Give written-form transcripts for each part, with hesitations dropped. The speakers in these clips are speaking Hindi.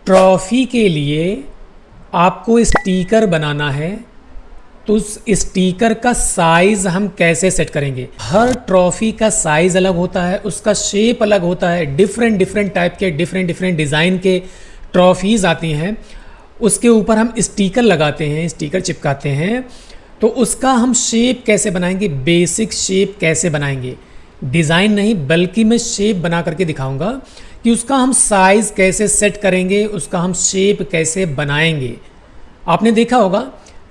ट्रॉफी के लिए आपको स्टिकर बनाना है तो उस स्टिकर का साइज़ हम कैसे सेट करेंगे। हर ट्रॉफी का साइज़ अलग होता है, उसका शेप अलग होता है। डिफरेंट टाइप के डिफरेंट डिज़ाइन के ट्रॉफीज़ आती हैं, उसके ऊपर हम स्टिकर लगाते हैं, स्टिकर चिपकाते हैं। तो उसका हम शेप कैसे बनाएंगे, बेसिक शेप कैसे बनाएंगे, डिज़ाइन नहीं बल्कि मैं शेप बना करके दिखाऊंगा कि उसका हम साइज़ कैसे सेट करेंगे, उसका हम शेप कैसे बनाएंगे। आपने देखा होगा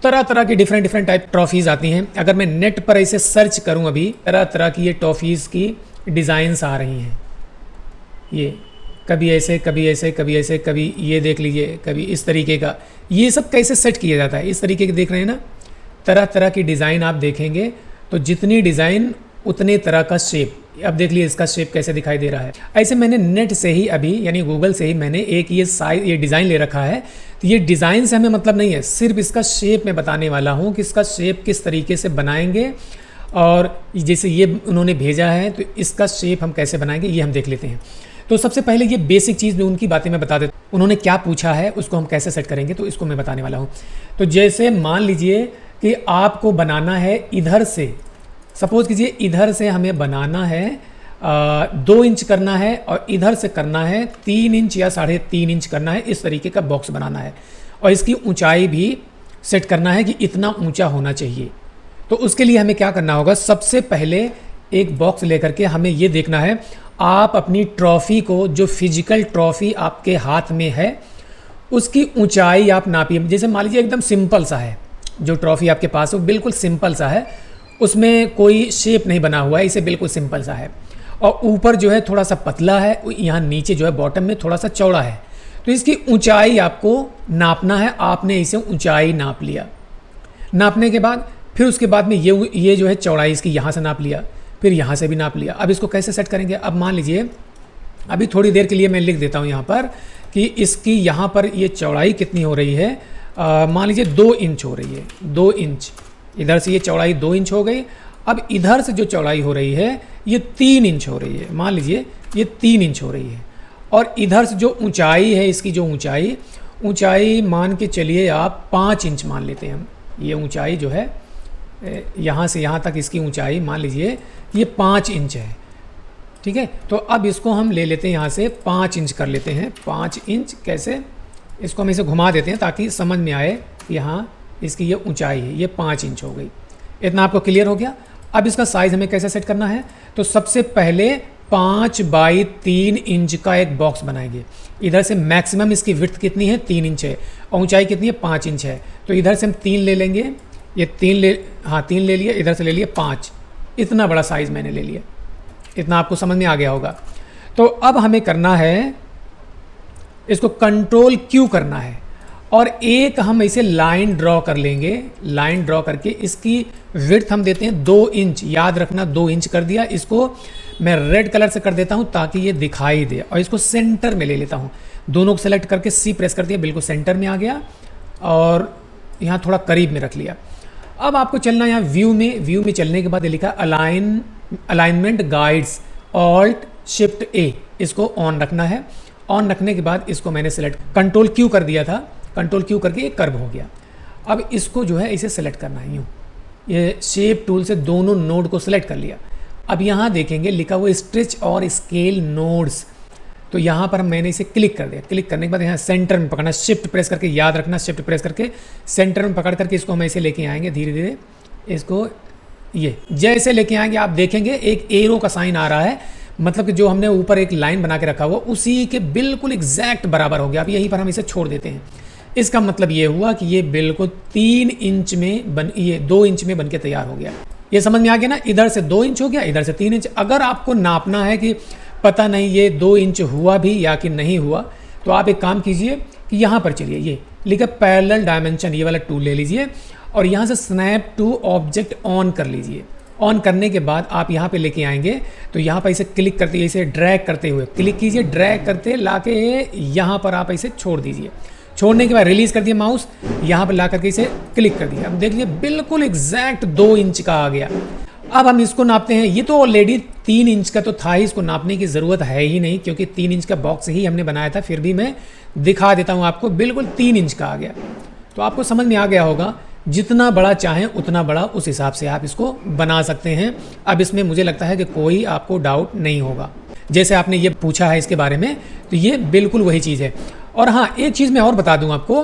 तरह तरह की डिफरेंट टाइप ट्रॉफीज़ आती हैं। अगर मैं नेट पर ऐसे सर्च करूं, अभी तरह तरह की ये ट्रॉफीज़ की डिज़ाइंस आ रही हैं। ये कभी ऐसे कभी ऐसे कभी ऐसे, कभी ये देख लीजिए, कभी इस तरीके का। ये सब कैसे सेट किया जाता है, इस तरीके के देख रहे हैं ना, तरह तरह की डिज़ाइन आप देखेंगे तो जितनी डिज़ाइन उतने तरह का शेप। अब देख लीजिए इसका शेप कैसे दिखाई दे रहा है। ऐसे मैंने नेट से ही अभी यानी गूगल से ही मैंने एक ये डिज़ाइन ले रखा है। तो ये डिज़ाइन से हमें मतलब नहीं है, सिर्फ इसका शेप मैं बताने वाला हूँ कि इसका शेप किस तरीके से बनाएंगे। और जैसे ये उन्होंने भेजा है तो इसका शेप हम कैसे बनाएंगे ये हम देख लेते हैं। तो सबसे पहले ये बेसिक चीज़ में उनकी बातें मैं बता देता हूँ, उन्होंने क्या पूछा है उसको हम कैसे सेट करेंगे, तो इसको मैं बताने वाला हूँ। तो जैसे मान लीजिए कि आपको बनाना है इधर से, सपोज़ कीजिए इधर से हमें बनाना है 2 इंच करना है और इधर से करना है 3 इंच या 3.5 इंच करना है। इस तरीके का बॉक्स बनाना है और इसकी ऊंचाई भी सेट करना है कि इतना ऊंचा होना चाहिए। तो उसके लिए हमें क्या करना होगा, सबसे पहले एक बॉक्स लेकर के हमें ये देखना है आप अपनी ट्रॉफ़ी को, जो फिजिकल ट्रॉफ़ी आपके हाथ में है उसकी ऊंचाई आप नापिए। जैसे मान लीजिए एकदम सिंपल सा है, जो ट्रॉफ़ी आपके पास है वो बिल्कुल सिंपल सा है, उसमें कोई शेप नहीं बना हुआ है, इसे बिल्कुल सिंपल सा है और ऊपर जो है थोड़ा सा पतला है, यहाँ नीचे जो है बॉटम में थोड़ा सा चौड़ा है। तो इसकी ऊंचाई आपको नापना है। आपने इसे ऊंचाई नाप लिया, नापने के बाद फिर उसके बाद में ये जो है चौड़ाई इसकी यहाँ से नाप लिया, फिर यहाँ से भी नाप लिया। अब इसको कैसे सेट करेंगे, अब मान लीजिए अभी थोड़ी देर के लिए मैं लिख देता हूँ यहाँ पर कि इसकी यहाँ पर ये चौड़ाई कितनी हो रही है। मान लीजिए 2 इंच हो रही है, 2 इंच। इधर से ये चौड़ाई 2 इंच हो गई। अब इधर से जो चौड़ाई हो रही है ये 3 इंच हो रही है, मान लीजिए ये 3 इंच हो रही है। और इधर से जो ऊंचाई है, इसकी जो ऊंचाई मान के चलिए आप 5 इंच मान लेते हैं हम। ये ऊंचाई जो है यहाँ से यहाँ तक इसकी ऊंचाई मान लीजिए ये 5 इंच है, ठीक है। तो अब इसको हम ले लेते हैं यहाँ से 5 इंच कर लेते हैं। 5 इंच कैसे, इसको हम इसे घुमा देते हैं ताकि समझ में आए। यहाँ इसकी ये ऊंचाई है, ये 5 इंच हो गई। इतना आपको क्लियर हो गया। अब इसका साइज़ हमें कैसे सेट करना है, तो सबसे पहले 5 बाई 3 इंच का एक बॉक्स बनाएंगे। इधर से मैक्सिमम इसकी विड्थ कितनी है, 3 इंच है और ऊंचाई कितनी है, 5 इंच है। तो इधर से हम 3 ले लेंगे, ये 3 ले लिया, इधर से ले लिया 5। इतना बड़ा साइज़ मैंने ले लिया। इतना आपको समझ में आ गया होगा। तो अब हमें करना है, इसको कंट्रोल क्यू करना है और एक हम इसे लाइन ड्रॉ कर लेंगे। लाइन ड्रॉ करके इसकी विड्थ हम देते हैं 2 इंच, याद रखना 2 इंच कर दिया। इसको मैं रेड कलर से कर देता हूं ताकि ये दिखाई दे और इसको सेंटर में ले लेता हूं। दोनों को सेलेक्ट करके सी प्रेस कर दिया, बिल्कुल सेंटर में आ गया और यहाँ थोड़ा करीब में रख लिया। अब आपको चलना यहाँ व्यू में चलने के बाद ये लिखा अलाइनमेंट गाइड्स, ऑल्ट शिफ्ट ए, इसको ऑन रखना है। ऑन रखने के बाद इसको मैंने सेलेक्ट कंट्रोल क्यू कर दिया था, कंट्रोल क्यू करके एक कर्व हो गया। अब इसको जो है इसे सेलेक्ट करना है, यूँ ये शेप टूल से दोनों नोड को सेलेक्ट कर लिया। अब यहाँ देखेंगे लिखा हुआ स्ट्रेच और स्केल नोड्स, तो यहाँ पर मैंने इसे क्लिक कर दिया। क्लिक करने के बाद यहाँ सेंटर में पकड़ना, शिफ्ट प्रेस करके, याद रखना शिफ्ट प्रेस करके सेंटर में पकड़ करके इसको हम ऐसे लेके आएंगे धीरे धीरे। इसको ये जैसे लेके आएंगे आप देखेंगे एक एरो का साइन आ रहा है, मतलब कि जो हमने ऊपर एक लाइन बना के रखा हुआ उसी के बिल्कुल एग्जैक्ट बराबर हो गया। अब यहीं पर हम इसे छोड़ देते हैं। इसका मतलब ये हुआ कि ये बिल्कुल 3 इंच में ये 2 इंच में बन के तैयार हो गया। ये समझ में आ गया ना, इधर से 2 इंच हो गया, इधर से 3 इंच। अगर आपको नापना है कि पता नहीं ये 2 इंच हुआ भी या कि नहीं हुआ, तो आप एक काम कीजिए कि यहाँ पर चलिए, ये लिखा पैरेलल डायमेंशन, ये वाला टूल ले लीजिए और यहाँ से स्नैप टू ऑब्जेक्ट ऑन कर लीजिए। ऑन करने के बाद आप यहाँ पे लेके आएंगे तो यहाँ पर इसे क्लिक करते, इसे ड्रैग करते हुए क्लिक कीजिए, ड्रैग करते लाके यहाँ पर आप इसे छोड़ दीजिए। छोड़ने के बाद रिलीज कर दिया माउस, यहाँ पर ला करके इसे क्लिक कर दिया। अब देख लीजिए बिल्कुल एग्जैक्ट 2 इंच का आ गया। अब हम इसको नापते हैं। ये तो ऑलरेडी 3 इंच का तो था ही, इसको नापने की ज़रूरत है ही नहीं क्योंकि 3 इंच का बॉक्स ही हमने बनाया था। फिर भी मैं दिखा देता हूँ आपको, बिल्कुल 3 इंच का आ गया। तो आपको समझ में आ गया होगा, जितना बड़ा चाहें उतना बड़ा उस हिसाब से आप इसको बना सकते हैं। अब इसमें मुझे लगता है कि कोई आपको डाउट नहीं होगा। जैसे आपने ये पूछा है इसके बारे में, तो ये बिल्कुल वही चीज़ है। और हाँ, एक चीज़ मैं और बता दूं आपको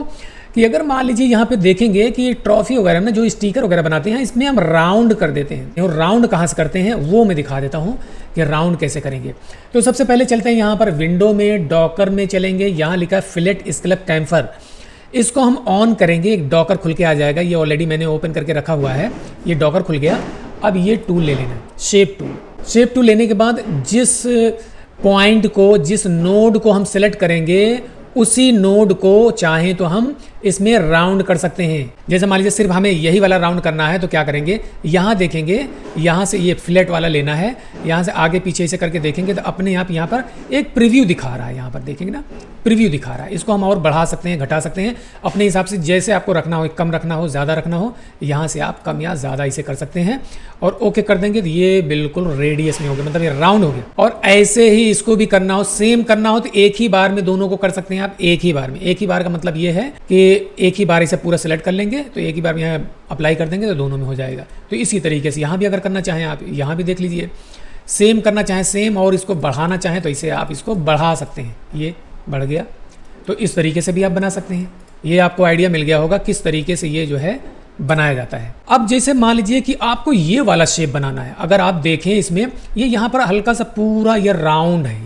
कि अगर मान लीजिए यहाँ पे देखेंगे कि ट्रॉफी वगैरह में जो स्टिकर वगैरह बनाते हैं, इसमें हम राउंड कर देते हैं। और राउंड कहाँ से करते हैं वो मैं दिखा देता हूँ कि राउंड कैसे करेंगे। तो सबसे पहले चलते हैं यहाँ पर विंडो में, डॉकर में चलेंगे। यहाँ लिखा है फिलेट स्कैलप कैम्फर, इसको हम ऑन करेंगे, एक डॉकर खुल के आ जाएगा। ये ऑलरेडी मैंने ओपन करके रखा हुआ है, ये डॉकर खुल गया। अब ये टूल ले लेना, शेप टूल। शेप टूल लेने के बाद जिस पॉइंट को, जिस नोड को हम सेलेक्ट करेंगे, उसी नोड को चाहें तो हम इसमें राउंड कर सकते हैं। जैसे मान लीजिए सिर्फ हमें यही वाला राउंड करना है, तो क्या करेंगे, यहाँ देखेंगे, यहाँ से ये फ्लैट वाला लेना है, यहाँ से आगे पीछे से करके देखेंगे तो अपने आप यहाँ पर एक प्रीव्यू दिखा रहा है। यहाँ पर देखेंगे ना, प्रीव्यू दिखा रहा है। इसको हम और बढ़ा सकते हैं, घटा सकते हैं अपने हिसाब से, जैसे आपको रखना हो, कम रखना हो, ज़्यादा रखना हो, यहाँ से आप कम या ज़्यादा इसे कर सकते हैं। और ओके कर देंगे तो ये बिल्कुल रेडियस में हो गया, मतलब ये राउंड हो गया। और ऐसे ही इसको भी करना हो, सेम करना हो, तो एक ही बार में दोनों को कर सकते हैं आप, एक ही बार में। एक ही बार का मतलब ये है कि एक ही बार इसे पूरा सेलेक्ट कर लेंगे, तो एक ही बार में यहाँ अप्लाई कर देंगे तो दोनों में हो जाएगा। तो इसी तरीके से यहाँ भी अगर करना चाहें आप, यहाँ भी देख लीजिए, सेम करना चाहें सेम, और इसको बढ़ाना चाहें तो इसे आप इसको बढ़ा सकते हैं। ये बढ़ गया, तो इस तरीके से भी आप बना सकते हैं। ये आपको आइडिया मिल गया होगा किस तरीके से ये जो है बनाया जाता है। अब जैसे मान लीजिए कि आपको ये वाला शेप बनाना है, अगर आप देखें इसमें ये यहाँ पर हल्का सा पूरा ये राउंड है,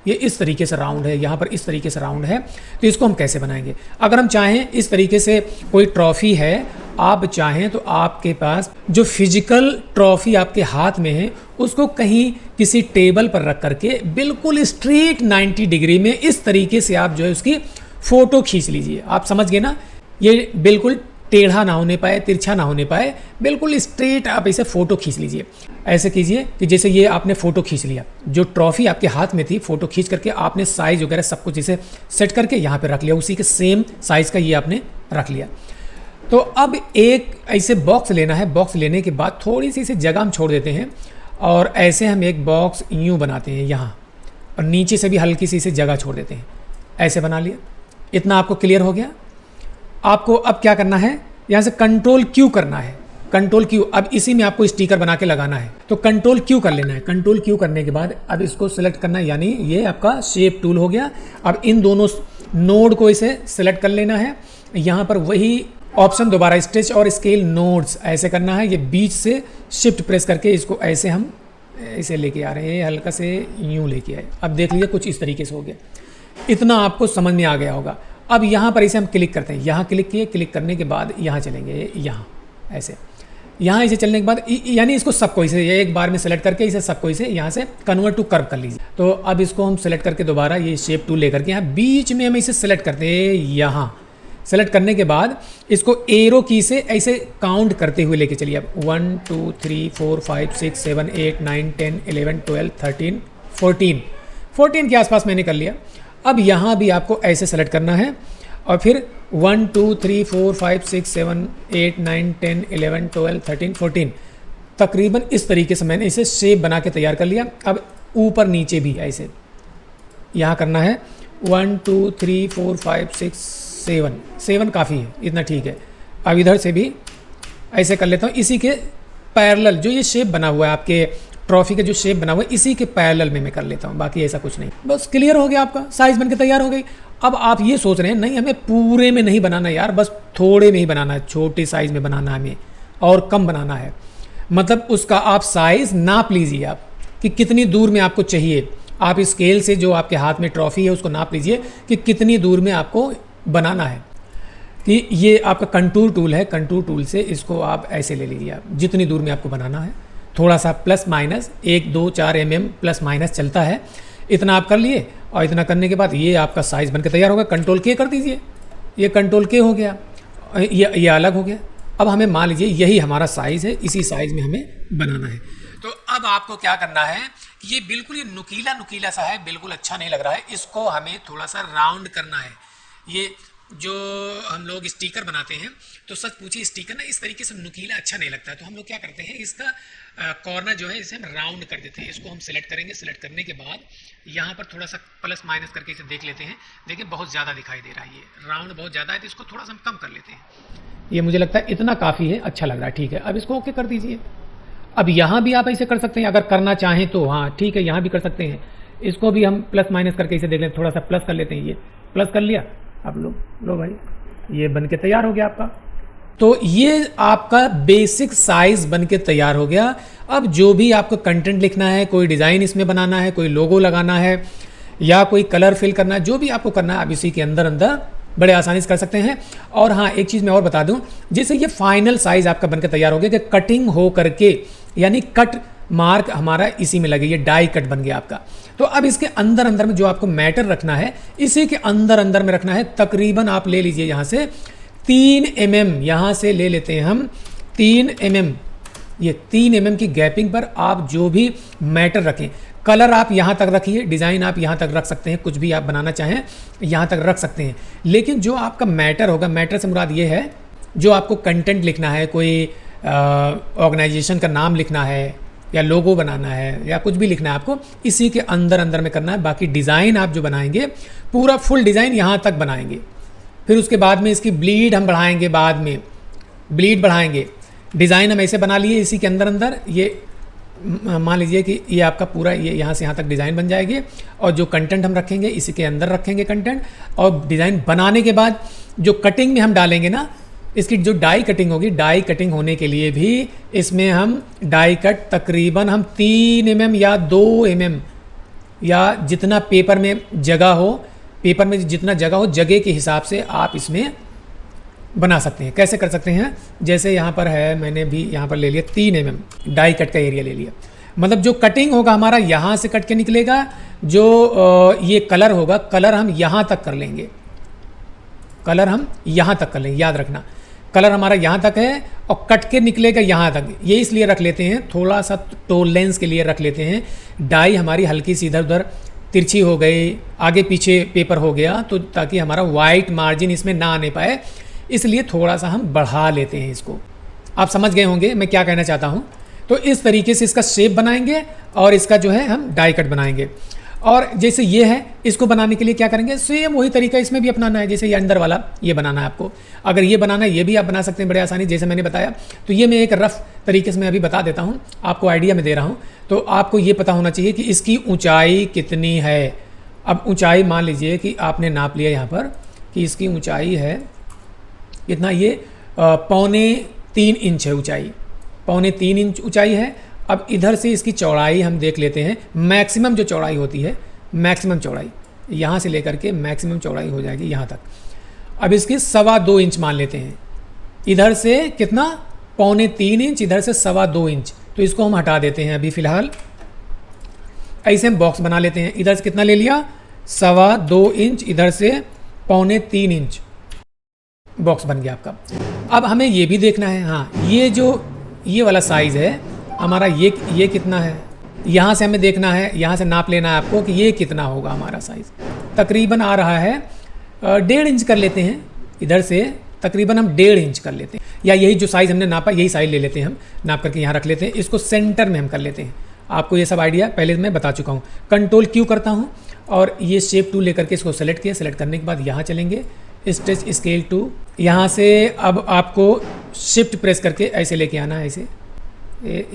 ये इस तरीके से राउंड है, यहाँ पर इस तरीके से राउंड है। तो इसको हम कैसे बनाएंगे? अगर हम चाहें इस तरीके से, कोई ट्रॉफी है, आप चाहें तो आपके पास जो फिजिकल ट्रॉफी आपके हाथ में है, उसको कहीं किसी टेबल पर रख करके बिल्कुल स्ट्रेट 90 डिग्री में इस तरीके से आप जो है उसकी फ़ोटो खींच लीजिए। आप समझ गए ना, ये बिल्कुल टेढ़ा ना होने पाए, तिरछा ना होने पाए, बिल्कुल स्ट्रेट आप इसे फ़ोटो खींच लीजिए। ऐसे कीजिए कि जैसे ये आपने फ़ोटो खींच लिया, जो ट्रॉफी आपके हाथ में थी, फ़ोटो खींच करके आपने साइज़ वगैरह सब कुछ इसे सेट करके यहाँ पे रख लिया, उसी के सेम साइज़ का ये आपने रख लिया। तो अब एक ऐसे बॉक्स लेना है। बॉक्स लेने के बाद थोड़ी सी इसे जगह हम छोड़ देते हैं, और ऐसे हम एक बॉक्स यूँ बनाते हैं यहाँ, और नीचे से भी हल्की सी इसे जगह छोड़ देते हैं। ऐसे बना लिया। इतना आपको क्लियर हो गया? आपको अब क्या करना है, यहाँ से कंट्रोल क्यू करना है, कंट्रोल क्यू। अब इसी में आपको स्टिकर बना के लगाना है, तो कंट्रोल क्यू कर लेना है। कंट्रोल क्यू करने के बाद अब इसको सिलेक्ट करना है, यानी ये आपका शेप टूल हो गया। अब इन दोनों नोड को इसे सिलेक्ट कर लेना है। यहाँ पर वही ऑप्शन दोबारा, स्ट्रेच और स्केल नोड्स, ऐसे करना है। ये बीच से शिफ्ट प्रेस करके इसको ऐसे हम ऐसे लेके आ रहे हैं, हल्का से यूँ लेके आए। अब देख लीजिए कुछ इस तरीके से हो गया। इतना आपको समझ में आ गया होगा। अब यहाँ पर इसे हम क्लिक करते हैं, यहाँ क्लिक किए, क्लिक करने के बाद यहाँ चलेंगे, यहाँ ऐसे, यहाँ इसे चलने के बाद यानी इसको सबको इसे एक बार में सेलेक्ट करके इसे सबको इसे यहाँ से कन्वर्ट टू कर्व कर लीजिए। तो अब इसको हम सेलेक्ट करके दोबारा ये शेप टूल लेकर के यहाँ बीच में हम इसे सेलेक्ट करते हैं। यहाँ सेलेक्ट करने के बाद इसको एरो की से ऐसे काउंट करते हुए लेके चलिए। अब 1 2 3 4 5 6 7 8 9 10 11 12 13 14 के आसपास मैंने कर लिया। अब यहाँ भी आपको ऐसे सेलेक्ट करना है, और फिर 1 2 3 4 5 6 7 8 9 10 11 12 13 14 तकरीबन इस तरीके से मैंने इसे शेप बना के तैयार कर लिया। अब ऊपर नीचे भी ऐसे यहाँ करना है। 1 2 3 4 5 6 7 काफ़ी है, इतना ठीक है। अब इधर से भी ऐसे कर लेता हूँ, इसी के पैरेलल जो ये शेप बना हुआ है, आपके ट्रॉफी का जो शेप बना हुआ है, इसी के पैरेलल में मैं कर लेता हूँ। बाकी ऐसा कुछ नहीं। बस क्लियर हो गया, आपका साइज़ बन के तैयार हो गई। अब आप ये सोच रहे हैं नहीं हमें पूरे में नहीं बनाना यार, बस थोड़े में ही बनाना है, छोटे साइज़ में बनाना है हमें, और कम बनाना है। मतलब उसका आप साइज़ नाप लीजिए आप कि कितनी दूर में आपको चाहिए। आप स्केल से जो आपके हाथ में ट्रॉफी है उसको नाप लीजिए कि कितनी दूर में आपको बनाना है। कि ये आपका कंटूर टूल है, कंटूर टूल से इसको आप ऐसे ले लीजिए, आप जितनी दूर में आपको बनाना है। थोड़ा सा plus minus 1 2 4 mm plus minus चलता है। इतना आप कर लिए, और इतना करने के बाद ये आपका साइज़ बनकर तैयार होगा। कंट्रोल के कर दीजिए, ये कंट्रोल के हो गया, ये अलग हो गया। अब हमें मान लीजिए यही हमारा साइज़ है, इसी साइज़ में हमें बनाना है। तो अब आपको क्या करना है, ये बिल्कुल ये नुकीला नुकीला सा है, बिल्कुल अच्छा नहीं लग रहा है, इसको हमें थोड़ा सा राउंड करना है। ये जो हम लोग स्टिकर बनाते हैं, तो सच पूछिए स्टिकर ना इस तरीके से नुकीला अच्छा नहीं लगता है। तो हम लोग क्या करते हैं, इसका कॉर्नर जो है इसे हम राउंड कर देते हैं। इसको हम सिलेक्ट करेंगे, सिलेक्ट करने के बाद यहाँ पर थोड़ा सा प्लस माइनस करके इसे देख लेते हैं। देखिए बहुत ज़्यादा दिखाई दे रहा है, ये राउंड बहुत ज़्यादा है, तो इसको थोड़ा सा हम कम कर लेते हैं। ये मुझे लगता है इतना काफ़ी है, अच्छा लग रहा है, ठीक है। अब इसको ओके कर दीजिए। अब यहाँ भी आप ऐसे कर सकते हैं अगर करना चाहें तो, हाँ ठीक है, यहाँ भी कर सकते हैं। इसको भी हम प्लस माइनस करके इसे देख लें, थोड़ा सा प्लस कर लेते हैं, ये प्लस कर लिया। अब लो भाई, ये बन के तैयार हो गया आपका। तो ये आपका बेसिक साइज बन के तैयार हो गया। अब जो भी आपको कंटेंट लिखना है, कोई डिज़ाइन इसमें बनाना है, कोई लोगो लगाना है या कोई कलर फिल करना है, जो भी आपको करना है आप इसी के अंदर अंदर बड़े आसानी से कर सकते हैं। और हाँ, एक चीज़ मैं और बता दूं, जैसे ये फाइनल साइज आपका बनकर तैयार हो गया कि कटिंग हो करके, यानी कट मार्क हमारा इसी में लगे, ये डाई कट बन गया आपका। तो अब इसके अंदर अंदर में जो आपको मैटर रखना है, इसी के अंदर अंदर में रखना है। तकरीबन आप ले लीजिए यहाँ से 3 mm, यहाँ से ले लेते हैं हम 3 mm। ये 3 mm की गैपिंग पर आप जो भी मैटर रखें, कलर आप यहाँ तक रखिए, डिज़ाइन आप यहाँ तक रख सकते हैं, कुछ भी आप बनाना चाहें यहाँ तक रख सकते हैं। लेकिन जो आपका मैटर होगा, मैटर से मुराद ये है जो आपको कंटेंट लिखना है, कोई ऑर्गेनाइजेशन का नाम लिखना है या लोगो बनाना है या कुछ भी लिखना है आपको, इसी के अंदर अंदर में करना है। बाकी डिज़ाइन आप जो बनाएंगे पूरा फुल डिज़ाइन यहाँ तक बनाएंगे। फिर उसके बाद में इसकी ब्लीड हम बढ़ाएंगे, बाद में ब्लीड बढ़ाएंगे। डिज़ाइन हम ऐसे बना लिए इसी के अंदर अंदर, ये मान लीजिए कि ये आपका पूरा ये यहाँ से यहाँ तक डिज़ाइन बन जाएगी। और जो कंटेंट हम रखेंगे इसी के अंदर रखेंगे कंटेंट। और डिज़ाइन बनाने के बाद जो कटिंग में हम डालेंगे ना, इसकी जो डाई कटिंग होगी, डाई कटिंग होने के लिए भी इसमें हम डाई कट तकरीबन हम 3 mm या 2 mm या जितना पेपर में जगह हो, पेपर में जितना जगह हो, जगह के हिसाब से आप इसमें बना सकते हैं। कैसे कर सकते हैं, जैसे यहाँ पर है, मैंने भी यहाँ पर ले लिया 3 mm डाई कट का एरिया ले लिया। मतलब जो कटिंग होगा हमारा यहाँ से कट के निकलेगा, जो ये कलर होगा, कलर हम यहाँ तक कर लेंगे, कलर हम यहाँ तक कर लेंगे। याद रखना कलर हमारा यहाँ तक है और कट के निकलेगा यहाँ तक। ये इसलिए रख लेते हैं, थोड़ा सा टोलरेंस के लिए रख लेते हैं। डाई हमारी हल्की सी इधर उधर तिरछी हो गई, आगे पीछे पेपर हो गया, तो ताकि हमारा वाइट मार्जिन इसमें ना आने पाए, इसलिए थोड़ा सा हम बढ़ा लेते हैं इसको। आप समझ गए होंगे मैं क्या कहना चाहता हूँ। तो इस तरीके से इसका शेप बनाएंगे और इसका जो है हम डाई कट बनाएंगे। और जैसे ये है, इसको बनाने के लिए क्या करेंगे, सेम वही तरीका इसमें भी अपनाना है। जैसे ये अंदर वाला ये बनाना है आपको, अगर ये बनाना है ये भी आप बना सकते हैं बड़े आसानी, जैसे मैंने बताया। तो ये मैं एक रफ तरीके से मैं अभी बता देता हूँ, आपको आइडिया में दे रहा हूँ। तो आपको ये पता होना चाहिए कि इसकी ऊंचाई कितनी है। अब ऊंचाई मान लीजिए कि आपने नाप लिया यहाँ पर कि इसकी ऊंचाई है कितना, ये 3.25 इंच है ऊंचाई, 3.25 इंच ऊंचाई है। अब इधर से इसकी चौड़ाई हम देख लेते हैं, मैक्सिमम जो चौड़ाई होती है, मैक्सिमम चौड़ाई यहाँ से लेकर के मैक्सिमम चौड़ाई हो जाएगी यहाँ तक। अब इसकी 2.25 इंच मान लेते हैं, इधर से कितना 3.25 इंच, इधर से 2.25 इंच। तो इसको हम हटा देते हैं अभी फ़िलहाल। ऐसे हम बॉक्स बना लेते हैं, इधर से कितना ले लिया 2.25 इंच, इधर से 3.25 इंच, बॉक्स बन गया आपका। अब हमें ये भी देखना है, हाँ ये वाला साइज़ है हमारा, ये कितना है, यहाँ से हमें देखना है, यहाँ से नाप लेना है आपको कि ये कितना होगा हमारा साइज़। तकरीबन आ रहा है 1.5 इंच कर लेते हैं, इधर से तकरीबन हम 1.5 इंच कर लेते हैं, या यही जो साइज़ हमने नापा यही साइज़ ले लेते हैं हम, नाप करके यहाँ रख लेते हैं। इसको सेंटर में हम कर लेते हैं। आपको ये सब आइडिया पहले मैं बता चुका हूँ। कंट्रोल क्यू करता हूँ और ये शेप टूल लेकर के इसको सेलेक्ट किया। सेलेक्ट करने के बाद यहाँ चलेंगे, स्ट्रेच स्केल टू, यहाँ से अब आपको शिफ्ट प्रेस करके ऐसे लेके आना है, ऐसे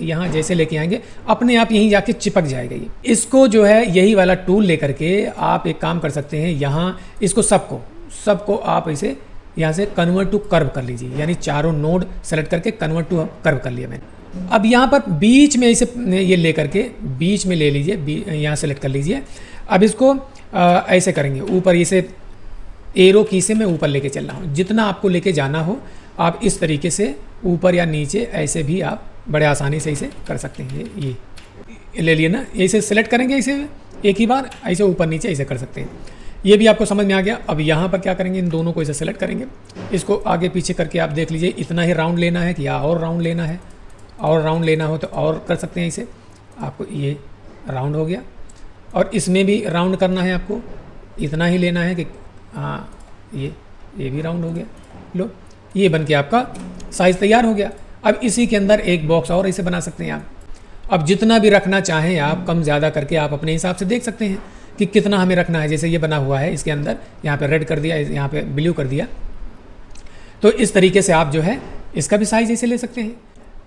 यहाँ जैसे लेके आएंगे अपने आप यहीं जाके चिपक जाएगा ये। इसको जो है यही वाला टूल लेकर के आप एक काम कर सकते हैं, यहाँ इसको सबको आप ऐसे यहाँ से कन्वर्ट टू कर्व कर लीजिए, यानी चारों नोड सेलेक्ट करके कन्वर्ट टू कर्व कर लिया मैंने। अब यहाँ पर बीच में ऐसे ये ले करके बीच में ले लीजिए, यहाँ सेलेक्ट कर लीजिए। अब इसको ऐसे करेंगे, ऊपर इसे एरो की से मैं ऊपर लेके चल रहा हूँ, जितना आपको लेके जाना हो आप इस तरीके से ऊपर या नीचे ऐसे भी आप बड़े आसानी से इसे कर सकते हैं। ये ले लिए ना, ऐसे सेलेक्ट करेंगे इसे एक ही बार, ऐसे ऊपर नीचे ऐसे कर सकते हैं। ये भी आपको समझ में आ गया। अब यहाँ पर क्या करेंगे, इन दोनों को इसे सेलेक्ट करेंगे, इसको आगे पीछे करके आप देख लीजिए इतना ही राउंड लेना है कि या और राउंड लेना है, और राउंड लेना हो तो और कर सकते हैं इसे। आपको ये राउंड हो गया और इसमें भी राउंड करना है आपको, इतना ही लेना है कि हाँ ये ये भी राउंड हो गया। लो, ये बन के आपका साइज़ तैयार हो गया। अब इसी के अंदर एक बॉक्स और ऐसे बना सकते हैं आप। अब जितना भी रखना चाहें आप कम ज़्यादा करके आप अपने हिसाब से देख सकते हैं कि कितना हमें रखना है। जैसे ये बना हुआ है, इसके अंदर यहाँ पे रेड कर दिया, यहाँ पे ब्लू कर दिया, तो इस तरीके से आप जो है इसका भी साइज़ ऐसे ले सकते हैं।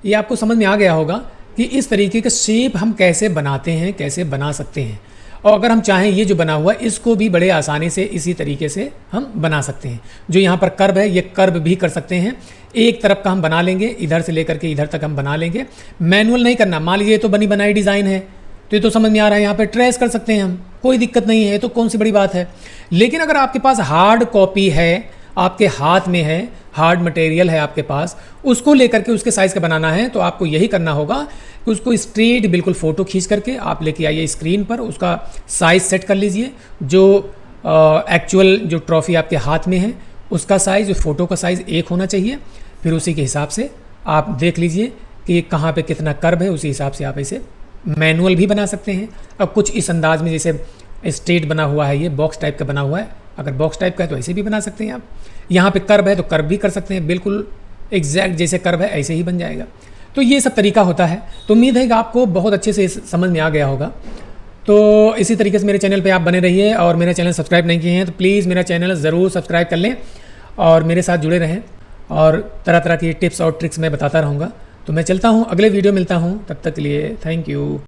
ये आपको समझ में आ गया होगा कि इस तरीके का शेप हम कैसे बनाते हैं, कैसे बना सकते हैं। और अगर हम चाहें ये जो बना हुआ है इसको भी बड़े आसानी से इसी तरीके से हम बना सकते हैं। जो यहाँ पर कर्व है ये कर्व भी कर सकते हैं। एक तरफ का हम बना लेंगे, इधर से लेकर के इधर तक हम बना लेंगे। मैनुअल नहीं करना। मान लीजिए ये तो बनी बनाई डिज़ाइन है, तो ये तो समझ में आ रहा है, यहाँ पे ट्रेस कर सकते हैं हम, कोई दिक्कत नहीं है, तो कौन सी बड़ी बात है। लेकिन अगर आपके पास हार्ड कॉपी है, आपके हाथ में है, हार्ड मटेरियल है आपके पास, उसको लेकर के उसके साइज़ का बनाना है, तो आपको यही करना होगा कि उसको स्ट्रेट बिल्कुल फ़ोटो खींच करके आप लेके आइए स्क्रीन पर, उसका साइज़ सेट कर लीजिए। जो एक्चुअल जो ट्रॉफ़ी आपके हाथ में है उसका साइज़, फ़ोटो का साइज़ एक होना चाहिए। फिर उसी के हिसाब से आप देख लीजिए कि कहाँ पे कितना कर्व है, उसी हिसाब से आप इसे मैनुअल भी बना सकते हैं। अब कुछ इस अंदाज में, जैसे स्ट्रेट बना हुआ है, ये बॉक्स टाइप का बना हुआ है, अगर बॉक्स टाइप का है तो ऐसे भी बना सकते हैं आप। यहाँ पे कर्व है तो कर्व भी कर सकते हैं, बिल्कुल एग्जैक्ट जैसे कर्व है ऐसे ही बन जाएगा। तो ये सब तरीका होता है। तो उम्मीद है कि आपको बहुत अच्छे से समझ में आ गया होगा। तो इसी तरीके से मेरे चैनल पे आप बने रहिए, और मेरा चैनल सब्सक्राइब नहीं किए हैं तो प्लीज़ मेरा चैनल ज़रूर सब्सक्राइब कर लें और मेरे साथ जुड़े रहें, और तरह तरह की टिप्स और ट्रिक्स मैं बताता रहूँगा। तो मैं चलता हूँ, अगले वीडियो मिलता हूँ, तब तक के लिए थैंक यू।